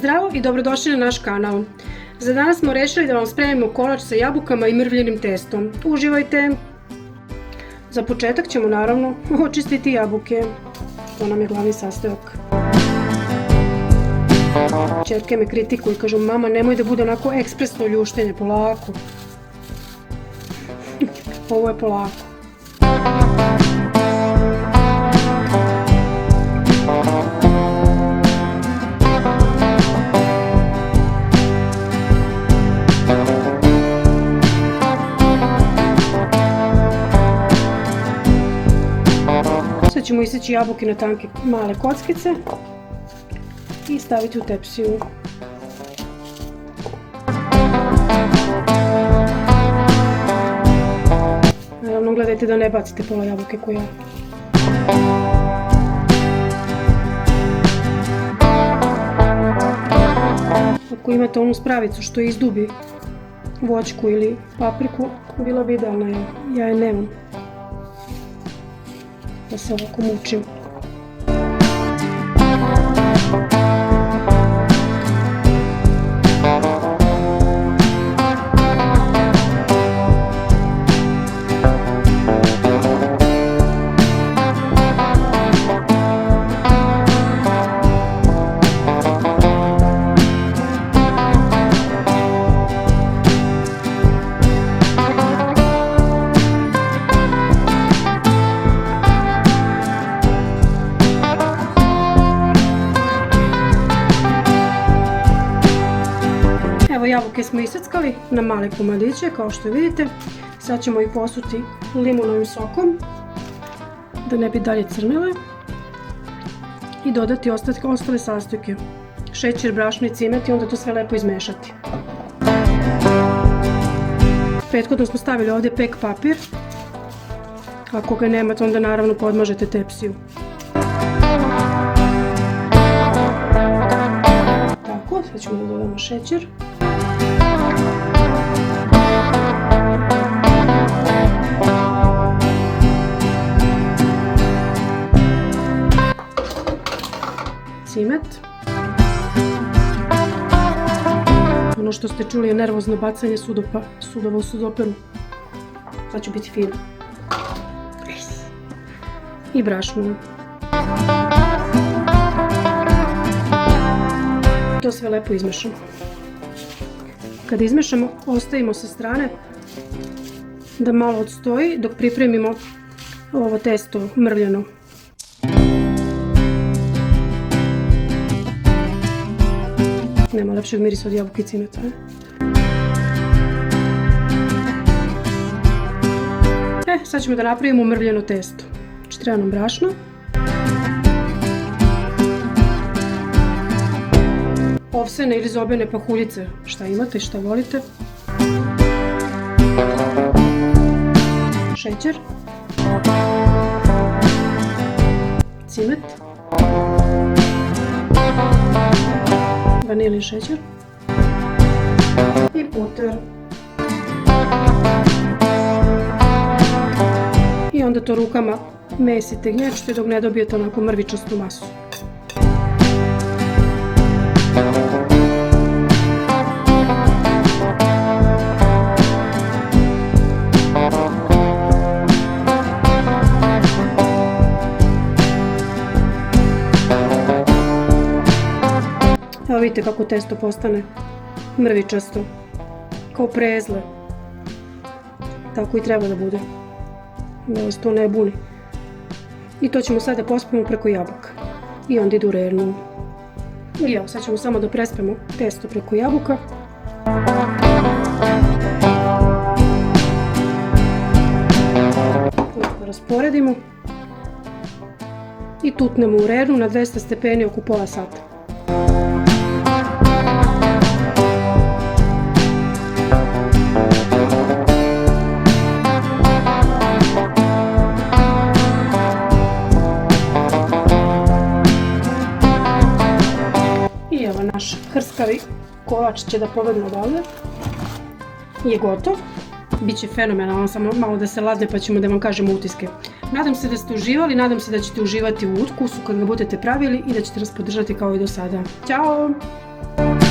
Zdravo i dobrodošli na naš kanal. Za danas smo rešili da vam spremimo kolač sa jabukama i mrvljenim testom. Uživajte! Za početak ćemo naravno očistiti jabuke. To nam je glavni sastojak. Ćerke me kritikuju i kažu mama nemoj da bude onako ekspresno ljuštenje, polako. Ovo je polako. Sad ćemo iseći jabuke na tanke male kockice i staviti u tepsiju. Naravno gledajte da ne bacite pola jabuke ko ja. Ako imate onu spravicu što izdubi voćku ili papriku, bila bi idealna, ja je nemam. Da se ovako mučim. Evo jabuke smo iseckali na male komadiće kao što vidite. Sad ćemo ih posuti limunovim sokom da ne bi dalje crnile i dodati ostale sastojke. Šećer, brašno i cimet i onda to sve lepo izmešati. Prethodno smo stavili ovdje pek papir. Ako ga nemate onda naravno podmažete tepsiju. Tako, sad ćemo da dodamo šećer. Cimet. Ono što ste čuli je nervozno bacanje sudova u sudoperu. Sad ću biti fina. I brašno. To sve lepo izmešamo. Kad izmešamo, ostavimo sa strane da malo odstoji dok pripremimo ovo testo mrvljeno. Nema lepšeg mirisa od jabuke i cimeta. Sad ćemo da napravimo mrvljeno testo. Znači treba nam brašno. Ovsene ili zobene pahuljice, šta imate i šta volite. Šećer. Cimet. Vanilin šećer i puter. I onda to rukama mesite, gnječite dok ne dobijete onako mrvičastu masu. Evo vidite kako testo postane mrvičasto, kao prezle. Tako i treba da bude, da vas to ne buni. I to ćemo sada pospemo preko jabuka i onda ide u rernu. I evo sad ćemo samo da prespemo testo preko jabuka. Lijepo rasporedimo i tutnemo u rernu na 200 stepeni oko pola sata. I evo naš hrskavi kolač će da pobegne odavde. Je gotov. Biće fenomenalan, samo malo da se ladne pa ćemo da vam kažemo utiske. Nadam se da ste uživali, nadam se da ćete uživati u ukusu kad ga budete pravili i da ćete nas podržati kao i do sada. Ćao!